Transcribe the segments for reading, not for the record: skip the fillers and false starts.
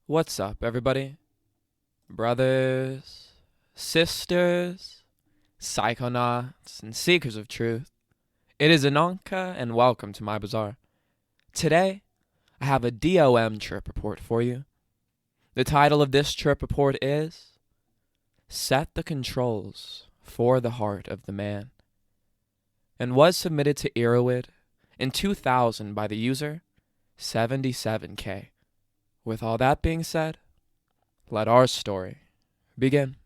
What's up, everybody? Brothers, sisters, psychonauts, and seekers of truth. It is Ananka, and welcome to my bazaar. Today, I have a DOM trip report for you. The title of this trip report is Set the Controls for the Heart of the Man, and was submitted to Erowid in 2000 by the user 77K. With all that being said, let our story begin.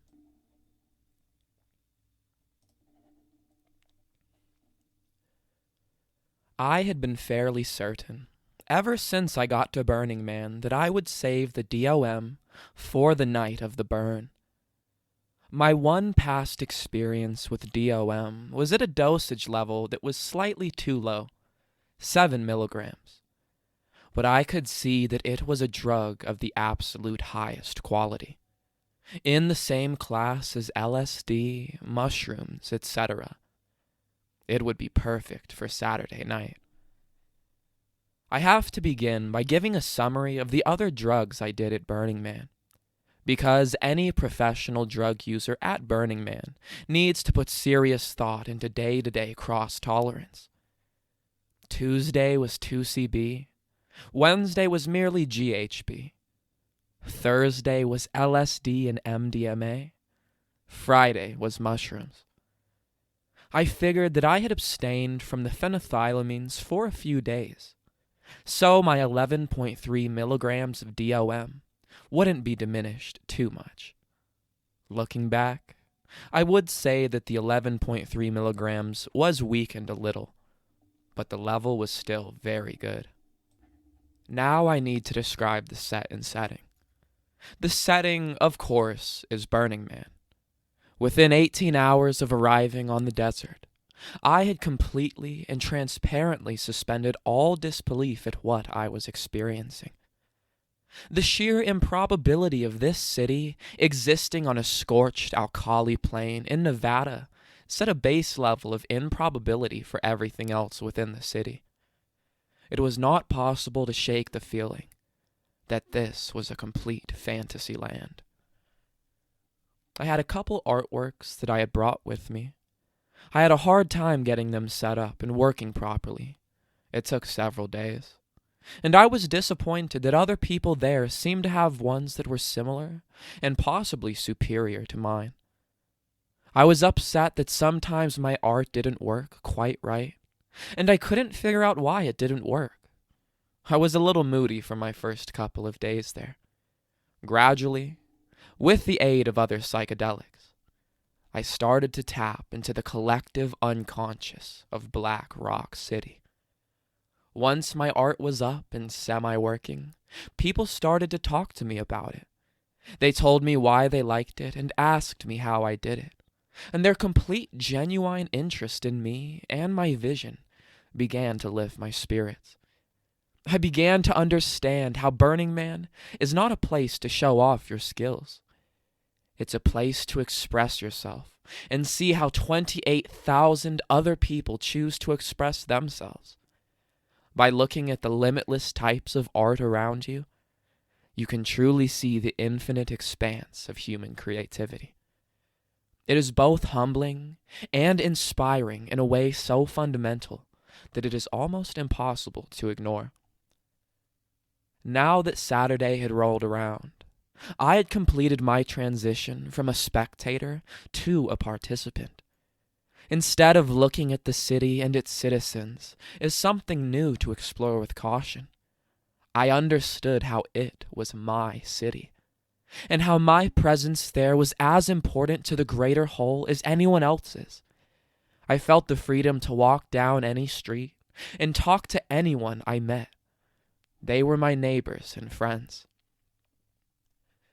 I had been fairly certain, ever since I got to Burning Man, that I would save the DOM for the night of the burn. My one past experience with DOM was at a dosage level that was slightly too low, 7 milligrams. But I could see that it was a drug of the absolute highest quality, in the same class as LSD, mushrooms, etc. It would be perfect for Saturday night. I have to begin by giving a summary of the other drugs I did at Burning Man, because any professional drug user at Burning Man needs to put serious thought into day-to-day cross-tolerance. Tuesday was 2CB, Wednesday was merely GHB, Thursday was LSD and MDMA, Friday was mushrooms. I figured that I had abstained from the phenethylamines for a few days, so my 11.3 milligrams of DOM wouldn't be diminished too much. Looking back, I would say that the 11.3 milligrams was weakened a little, but the level was still very good. Now I need to describe the set and setting. The setting, of course, is Burning Man. Within 18 hours of arriving on the desert, I had completely and transparently suspended all disbelief at what I was experiencing. The sheer improbability of this city existing on a scorched alkali plain in Nevada set a base level of improbability for everything else within the city. It was not possible to shake the feeling that this was a complete fantasy land. I had a couple artworks that I had brought with me. I had a hard time getting them set up and working properly. It took several days. And I was disappointed that other people there seemed to have ones that were similar and possibly superior to mine. I was upset that sometimes my art didn't work quite right, and I couldn't figure out why it didn't work. I was a little moody for my first couple of days there. Gradually, with the aid of other psychedelics, I started to tap into the collective unconscious of Black Rock City. Once my art was up and semi-working, people started to talk to me about it. They told me why they liked it and asked me how I did it. And their complete, genuine interest in me and my vision began to lift my spirits. I began to understand how Burning Man is not a place to show off your skills. It's a place to express yourself and see how 28,000 other people choose to express themselves. By looking at the limitless types of art around you, you can truly see the infinite expanse of human creativity. It is both humbling and inspiring in a way so fundamental that it is almost impossible to ignore. Now that Saturday had rolled around, I had completed my transition from a spectator to a participant. Instead of looking at the city and its citizens as something new to explore with caution, I understood how it was my city, and how my presence there was as important to the greater whole as anyone else's. I felt the freedom to walk down any street and talk to anyone I met. They were my neighbors and friends.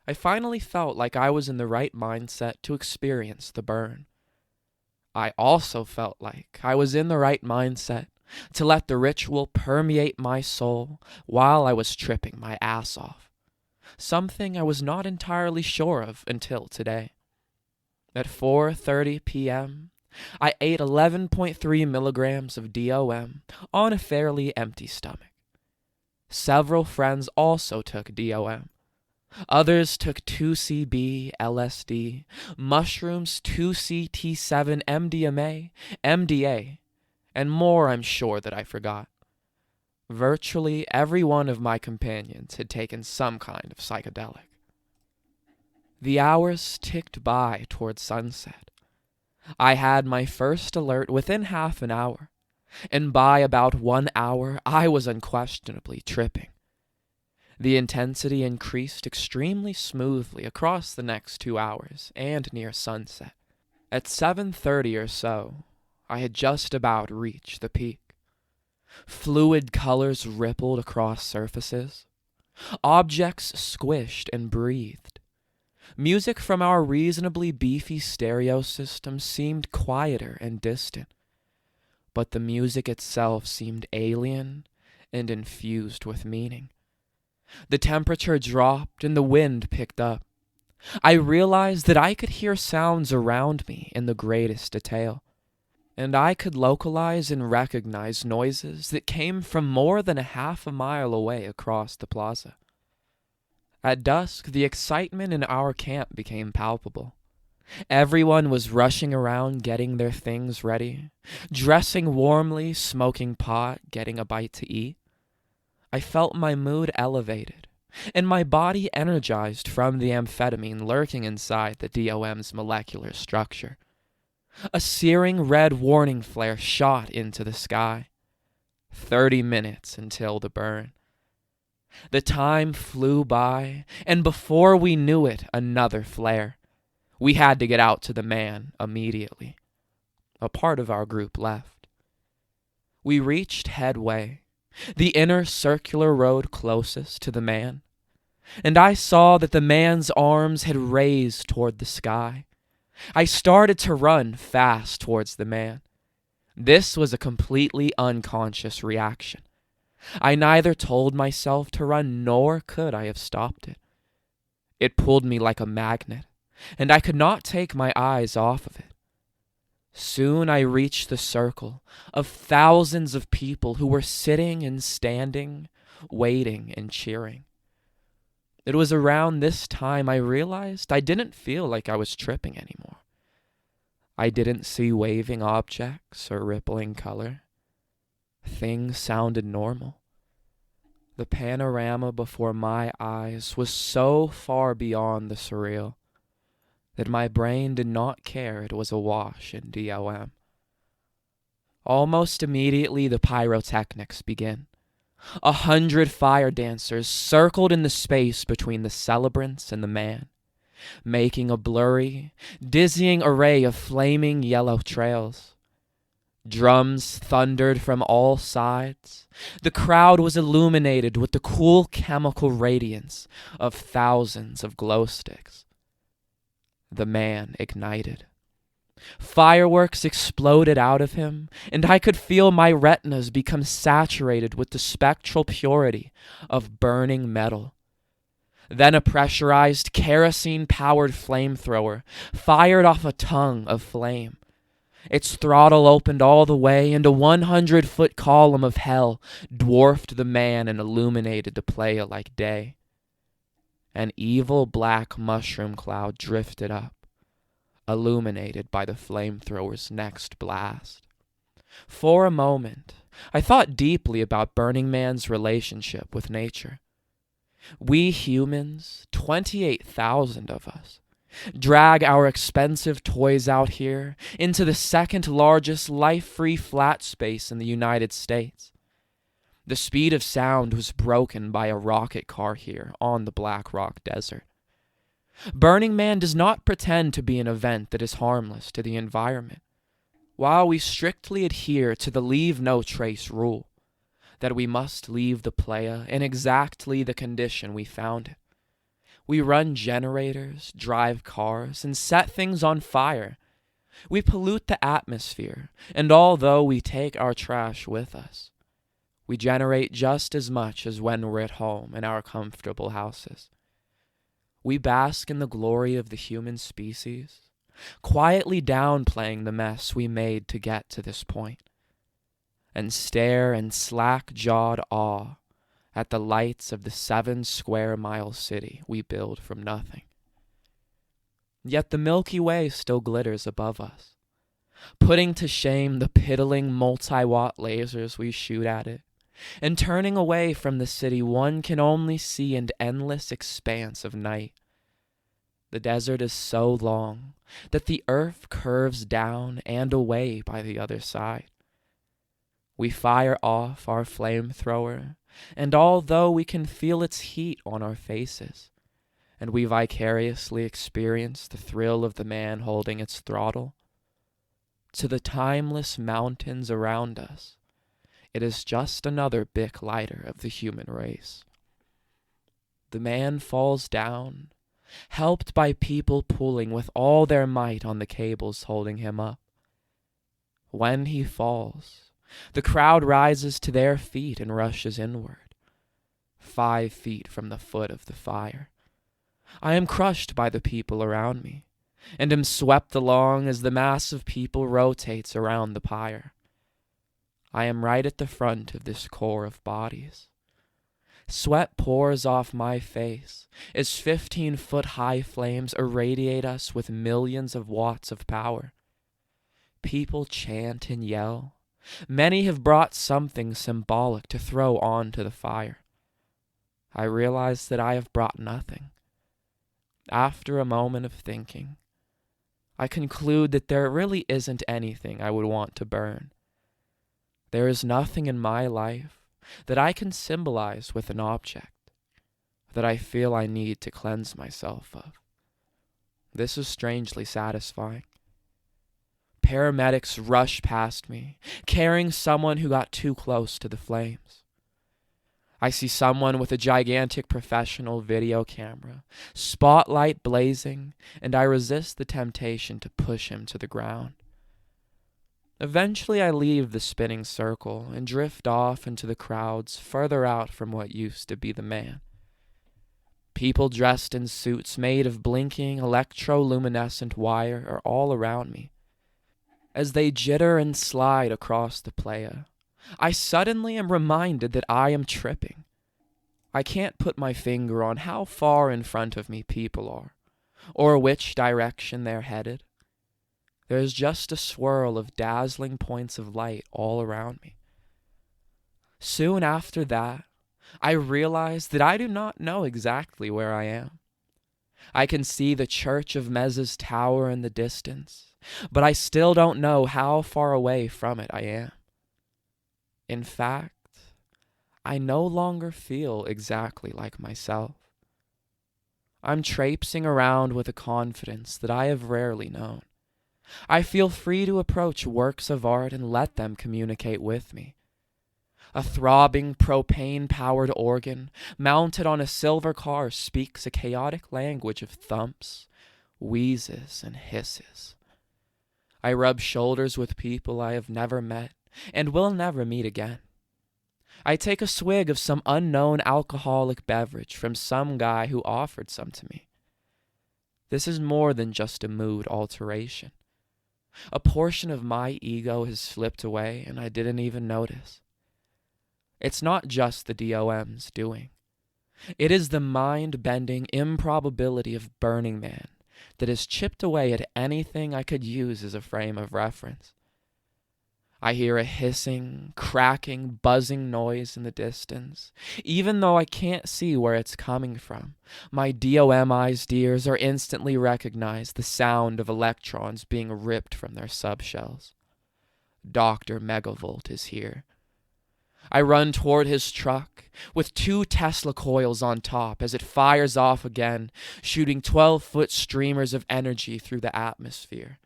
I finally felt like I was in the right mindset to experience the burn. I also felt like I was in the right mindset to let the ritual permeate my soul while I was tripping my ass off, something I was not entirely sure of until today. At 4:30 p.m., I ate 11.3 milligrams of DOM on a fairly empty stomach. Several friends also took DOM. Others took 2CB, LSD, mushrooms, 2CT7, MDMA, MDA, and more I'm sure that I forgot. Virtually every one of my companions had taken some kind of psychedelic. The hours ticked by toward sunset. I had my first alert within half an hour, and by about 1 hour I was unquestionably tripping. The intensity increased extremely smoothly across the next 2 hours and near sunset. At 7:30 or so, I had just about reached the peak. Fluid colors rippled across surfaces. Objects squished and breathed. Music from our reasonably beefy stereo system seemed quieter and distant, but the music itself seemed alien and infused with meaning. The temperature dropped and the wind picked up. I realized that I could hear sounds around me in the greatest detail, and I could localize and recognize noises that came from more than a half a mile away across the plaza. At dusk, the excitement in our camp became palpable. Everyone was rushing around getting their things ready, dressing warmly, smoking pot, getting a bite to eat. I felt my mood elevated, and my body energized from the amphetamine lurking inside the DOM's molecular structure. A searing red warning flare shot into the sky. 30 minutes until the burn. The time flew by, and before we knew it, another flare. We had to get out to the man immediately. A part of our group left. We reached Headway, the inner circular road closest to the man, and I saw that the man's arms had raised toward the sky. I started to run fast towards the man. This was a completely unconscious reaction. I neither told myself to run nor could I have stopped it. It pulled me like a magnet, and I could not take my eyes off of it. Soon I reached the circle of thousands of people who were sitting and standing, waiting and cheering. It was around this time I realized I didn't feel like I was tripping anymore. I didn't see waving objects or rippling color. Things sounded normal. The panorama before my eyes was so far beyond the surreal that my brain did not care it was awash in DOM. Almost immediately the pyrotechnics began. 100 fire dancers circled in the space between the celebrants and the man, making a blurry, dizzying array of flaming yellow trails. Drums thundered from all sides. The crowd was illuminated with the cool chemical radiance of thousands of glow sticks. The man ignited. Fireworks exploded out of him, and I could feel my retinas become saturated with the spectral purity of burning metal. Then a pressurized, kerosene-powered flamethrower fired off a tongue of flame. Its throttle opened all the way, and a 100-foot column of hell dwarfed the man and illuminated the playa like day. An evil black mushroom cloud drifted up, illuminated by the flamethrower's next blast. For a moment, I thought deeply about Burning Man's relationship with nature. We humans, 28,000 of us, drag our expensive toys out here into the second largest life-free flat space in the United States. The speed of sound was broken by a rocket car here on the Black Rock Desert. Burning Man does not pretend to be an event that is harmless to the environment, while we strictly adhere to the leave no trace rule, that we must leave the playa in exactly the condition we found it. We run generators, drive cars, and set things on fire. We pollute the atmosphere, and although we take our trash with us, we generate just as much as when we're at home in our comfortable houses. We bask in the glory of the human species, quietly downplaying the mess we made to get to this point, and stare in slack-jawed awe at the lights of the 7-square-mile city we build from nothing. Yet the Milky Way still glitters above us, putting to shame the piddling multi-watt lasers we shoot at it, and turning away from the city one can only see an endless expanse of night. The desert is so long that the earth curves down and away by the other side. We fire off our flamethrower, and although we can feel its heat on our faces, and we vicariously experience the thrill of the man holding its throttle, to the timeless mountains around us, it is just another Bic lighter of the human race. The man falls down, helped by people pulling with all their might on the cables holding him up. When he falls, the crowd rises to their feet and rushes inward, 5 feet from the foot of the fire. I am crushed by the people around me, and am swept along as the mass of people rotates around the pyre. I am right at the front of this core of bodies. Sweat pours off my face as 15-foot-high flames irradiate us with millions of watts of power. People chant and yell. Many have brought something symbolic to throw onto the fire. I realize that I have brought nothing. After a moment of thinking, I conclude that there really isn't anything I would want to burn. There is nothing in my life that I can symbolize with an object that I feel I need to cleanse myself of. This is strangely satisfying. Paramedics rush past me, carrying someone who got too close to the flames. I see someone with a gigantic professional video camera, spotlight blazing, and I resist the temptation to push him to the ground. Eventually I leave the spinning circle and drift off into the crowds further out from what used to be the man. People dressed in suits made of blinking electroluminescent wire are all around me. As they jitter and slide across the playa, I suddenly am reminded that I am tripping. I can't put my finger on how far in front of me people are, or which direction they're headed. There's just a swirl of dazzling points of light all around me. Soon after that, I realize that I do not know exactly where I am. I can see the Church of Mez's tower in the distance, but I still don't know how far away from it I am. In fact, I no longer feel exactly like myself. I'm traipsing around with a confidence that I have rarely known. I feel free to approach works of art and let them communicate with me. A throbbing, propane-powered organ mounted on a silver car speaks a chaotic language of thumps, wheezes, and hisses. I rub shoulders with people I have never met and will never meet again. I take a swig of some unknown alcoholic beverage from some guy who offered some to me. This is more than just a mood alteration. A portion of my ego has slipped away and I didn't even notice. It's not just the DOM's doing. It is the mind-bending improbability of Burning Man that has chipped away at anything I could use as a frame of reference. I hear a hissing, cracking, buzzing noise in the distance. Even though I can't see where it's coming from, my DOM-ized ears are instantly recognize the sound of electrons being ripped from their subshells. Dr. Megavolt is here. I run toward his truck with 2 Tesla coils on top as it fires off again, shooting 12-foot streamers of energy through the atmosphere.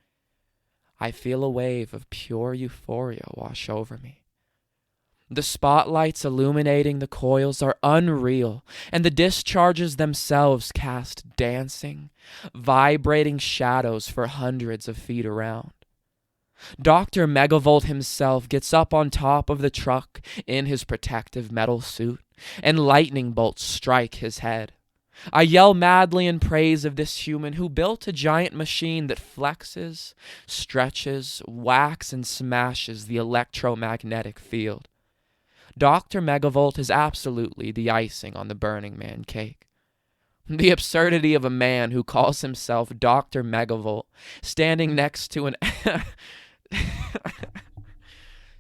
I feel a wave of pure euphoria wash over me. The spotlights illuminating the coils are unreal, and the discharges themselves cast dancing, vibrating shadows for hundreds of feet around. Dr. Megavolt himself gets up on top of the truck in his protective metal suit, and lightning bolts strike his head. I yell madly in praise of this human who built a giant machine that flexes, stretches, whacks, and smashes the electromagnetic field. Dr. Megavolt is absolutely the icing on the Burning Man cake. The absurdity of a man who calls himself Dr. Megavolt standing next to an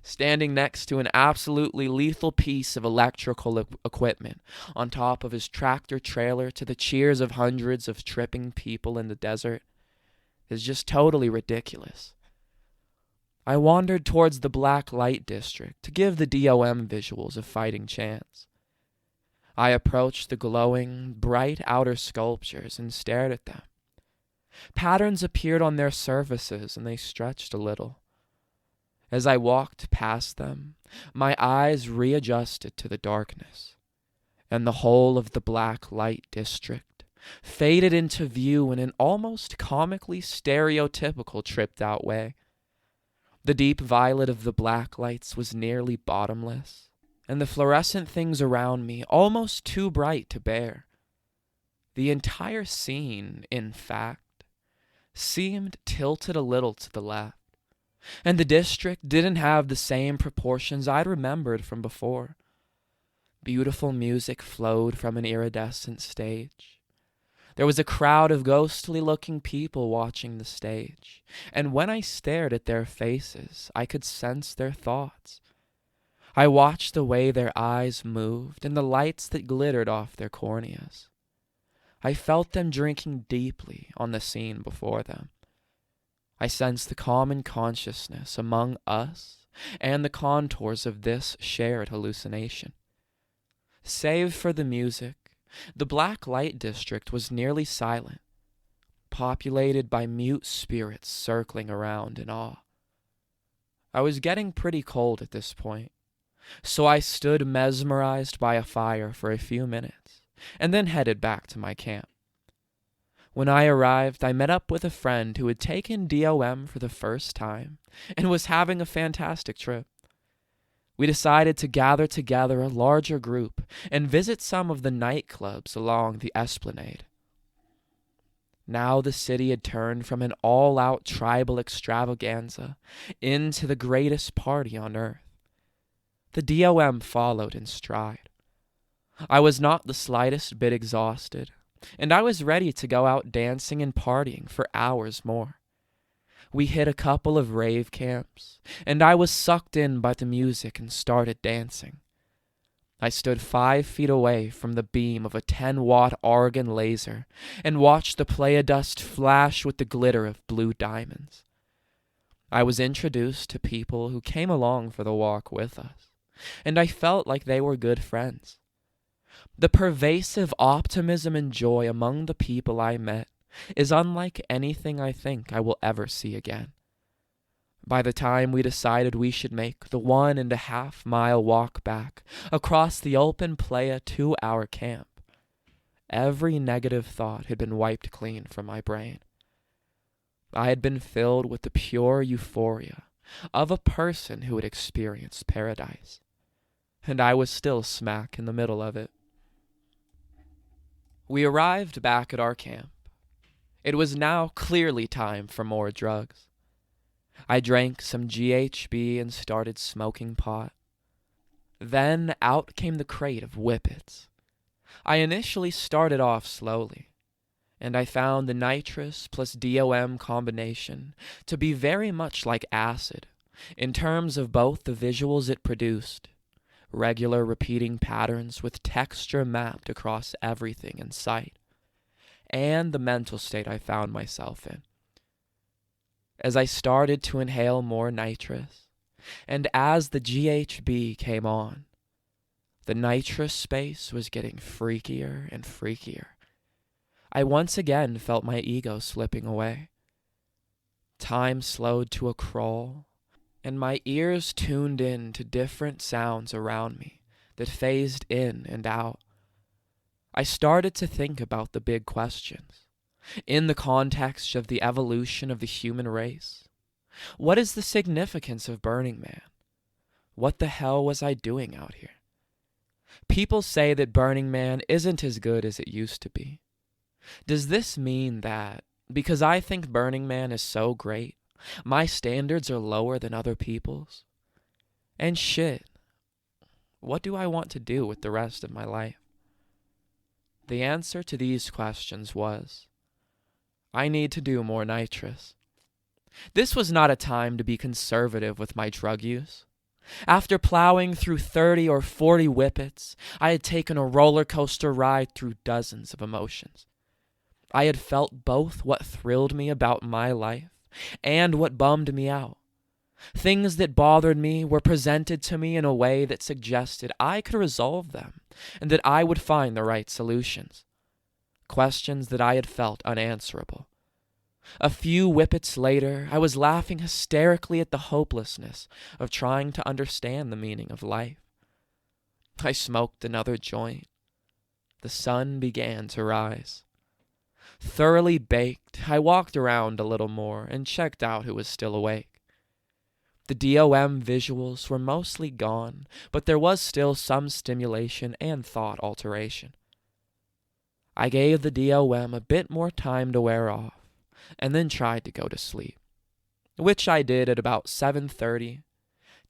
standing next to an absolutely lethal piece of electrical equipment on top of his tractor trailer to the cheers of hundreds of tripping people in the desert is just totally ridiculous. I wandered towards the Black Light District to give the DOM visuals a fighting chance. I approached the glowing, bright outer sculptures and stared at them. Patterns appeared on their surfaces and they stretched a little. As I walked past them, my eyes readjusted to the darkness, and the whole of the Black Light District faded into view in an almost comically stereotypical tripped-out way. The deep violet of the black lights was nearly bottomless, and the fluorescent things around me almost too bright to bear. The entire scene, in fact, seemed tilted a little to the left, and the district didn't have the same proportions I'd remembered from before. Beautiful music flowed from an iridescent stage. There was a crowd of ghostly-looking people watching the stage, and when I stared at their faces, I could sense their thoughts. I watched the way their eyes moved and the lights that glittered off their corneas. I felt them drinking deeply on the scene before them. I sensed the common consciousness among us and the contours of this shared hallucination. Save for the music, the Black Light District was nearly silent, populated by mute spirits circling around in awe. I was getting pretty cold at this point, so I stood mesmerized by a fire for a few minutes, and then headed back to my camp. When I arrived, I met up with a friend who had taken DOM for the first time and was having a fantastic trip. We decided to gather together a larger group and visit some of the nightclubs along the Esplanade. Now the city had turned from an all-out tribal extravaganza into the greatest party on earth. The DOM followed in stride. I was not the slightest bit exhausted, and I was ready to go out dancing and partying for hours more. We hit a couple of rave camps, and I was sucked in by the music and started dancing. I stood 5 feet away from the beam of a 10-watt argon laser and watched the playa dust flash with the glitter of blue diamonds. I was introduced to people who came along for the walk with us, and I felt like they were good friends. The pervasive optimism and joy among the people I met is unlike anything I think I will ever see again. By the time we decided we should make the 1.5-mile walk back across the open playa to our camp, every negative thought had been wiped clean from my brain. I had been filled with the pure euphoria of a person who had experienced paradise, and I was still smack in the middle of it. We arrived back at our camp. It was now clearly time for more drugs. I drank some GHB and started smoking pot. Then out came the crate of whippets. I initially started off slowly, and I found the nitrous plus DOM combination to be very much like acid in terms of both the visuals it produced, regular repeating patterns with texture mapped across everything in sight, and the mental state I found myself in. As I started to inhale more nitrous, and as the GHB came on, the nitrous space was getting freakier and freakier. I once again felt my ego slipping away. Time slowed to a crawl, and my ears tuned in to different sounds around me that phased in and out. I started to think about the big questions, in the context of the evolution of the human race. What is the significance of Burning Man? What the hell was I doing out here? People say that Burning Man isn't as good as it used to be. Does this mean that, because I think Burning Man is so great, my standards are lower than other people's? And shit, What do I want to do with the rest of my life? The answer to these questions was, I need to do more nitrous. This was not a time to be conservative with my drug use. After plowing through 30 or 40 whippets, I had taken a roller coaster ride through dozens of emotions. I had felt both what thrilled me about my life and what bummed me out. Things that bothered me were presented to me in a way that suggested I could resolve them and that I would find the right solutions. Questions that I had felt unanswerable. A few whippets later, I was laughing hysterically at the hopelessness of trying to understand the meaning of life. I smoked another joint. The sun began to rise. Thoroughly baked, I walked around a little more and checked out who was still awake. The DOM visuals were mostly gone, but there was still some stimulation and thought alteration. I gave the DOM a bit more time to wear off, and then tried to go to sleep, which I did at about 7:30,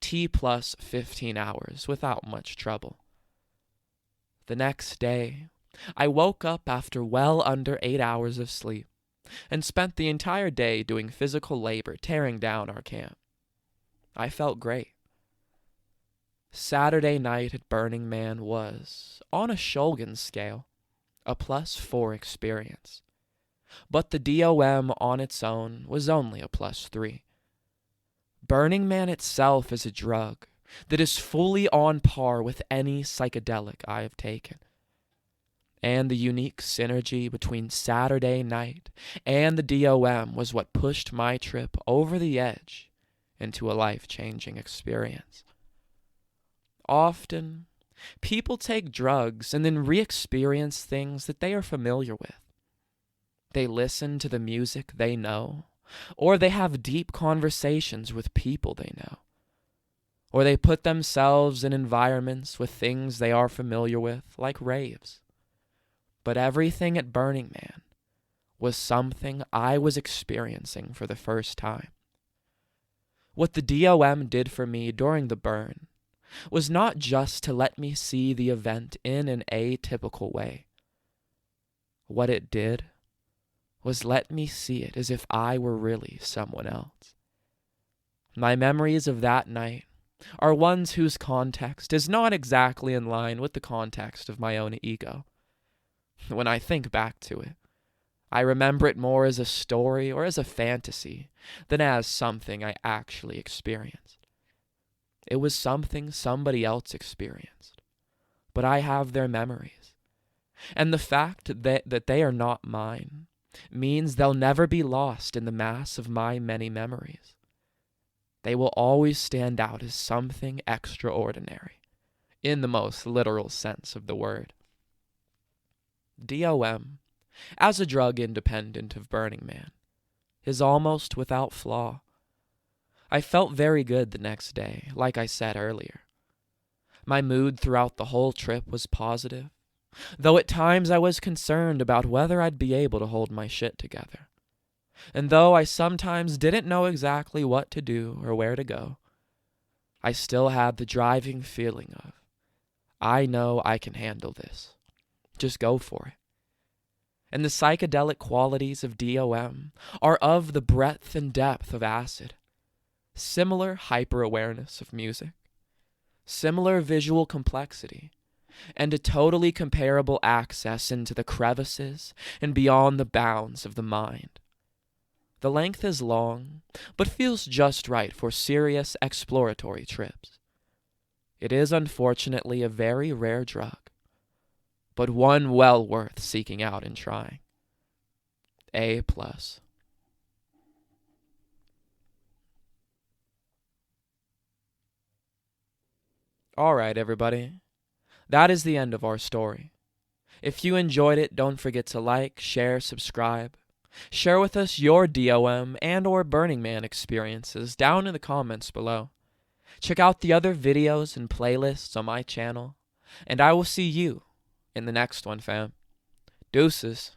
T plus 15 hours, without much trouble. The next day, I woke up after well under 8 hours of sleep, and spent the entire day doing physical labor tearing down our camp. I felt great. Saturday night at Burning Man was, on a Shulgin scale, a +4 experience. But the DOM on its own was only a +3. Burning Man itself is a drug that is fully on par with any psychedelic I have taken. And the unique synergy between Saturday night and the DOM was what pushed my trip over the edge into a life-changing experience. Often, people take drugs and then re-experience things that they are familiar with. They listen to the music they know, or they have deep conversations with people they know, or they put themselves in environments with things they are familiar with, like raves. But everything at Burning Man was something I was experiencing for the first time. What the DOM did for me during the burn was not just to let me see the event in an atypical way. What it did was let me see it as if I were really someone else. My memories of that night are ones whose context is not exactly in line with the context of my own ego. When I think back to it, I remember it more as a story or as a fantasy than as something I actually experienced. It was something somebody else experienced, but I have their memories. And the fact that they are not mine means they'll never be lost in the mass of my many memories. They will always stand out as something extraordinary, in the most literal sense of the word. DOM, as a drug independent of Burning Man, is almost without flaw. I felt very good the next day, like I said earlier. My mood throughout the whole trip was positive, though at times I was concerned about whether I'd be able to hold my shit together. And though I sometimes didn't know exactly what to do or where to go, I still had the driving feeling of, I know I can handle this. Just go for it. And the psychedelic qualities of DOM are of the breadth and depth of acid. Similar hyper-awareness of music, similar visual complexity, and a totally comparable access into the crevices and beyond the bounds of the mind. The length is long, but feels just right for serious exploratory trips. It is unfortunately a very rare drug, but one well worth seeking out and trying. A+. All right, everybody. That is the end of our story. If you enjoyed it, don't forget to like, share, subscribe. Share with us your DOM and or Burning Man experiences down in the comments below. Check out the other videos and playlists on my channel, and I will see you in the next one, fam. Deuces.